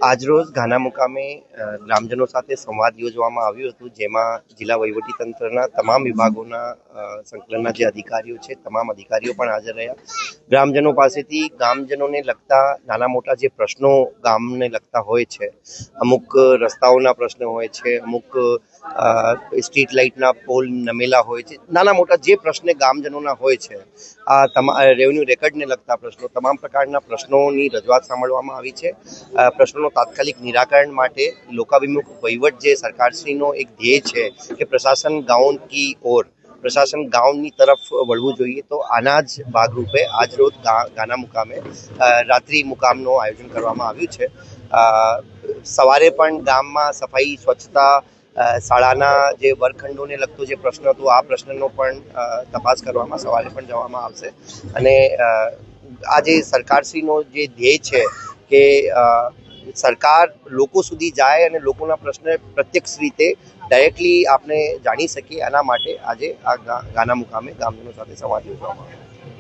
આજરોજ ગાના મુકામે ગ્રામજનો સાથે સંવાદ યોજવામાં આવ્યું હતું, જેમાં જિલ્લા વહીવટીતંત્રના તમામ વિભાગોના સંકલનના જે અધિકારીઓ છે, તમામ અધિકારીઓ પણ હાજર રહ્યા. ગ્રામજનો પાસેથી ગામજનોને લગતા નાના મોટા જે પ્રશ્નો ગામને લગતા હોય છે, અમુક રસ્તાઓના પ્રશ્નો હોય છે, અમુક સ્ટ્રીટ લાઇટના પોલ નમેલા હોય છે, નાના મોટા જે પ્રશ્ન ગામજનોના હોય છે, આ રેવન્યુ રેકર્ડને લગતા પ્રશ્નો, તમામ પ્રકારના પ્રશ્નોની રજૂઆત સાંભળવામાં આવી છે. પ્રશ્નોનો તાત્કાલિક નિરાકરણ માટે લોકાભિમુખ વહીવટ જે સરકારશ્રીનો એક ધ્યેય છે કે પ્રશાસન ગાંવ કી ઓર, પ્રશાસન ગાંવની તરફ વળવું જોઈએ, તો આના જ ભાગરૂપે આજરોજ ગાના મુકામે રાત્રિ મુકામનું આયોજન કરવામાં આવ્યું છે. સવારે પણ ગામમાં સફાઈ, સ્વચ્છતા, શાળાના જે વર્ગખંડોને લગતો જે પ્રશ્ન હતો, આ પ્રશ્નનો પણ તપાસ કરવામાં સવારે પણ જવામાં આવશે. અને આજે સરકારશ્રીનો જે ધ્યેય છે કે સરકાર લોકો સુધી જાય અને લોકોના પ્રશ્ન પ્રત્યક્ષ રીતે ડાયરેક્ટલી આપણે જાણી શકીએ, આના માટે આજે આ ગાના મુકામે ગામજનો સાથે સંવાદ યોજવામાં આવ્યો.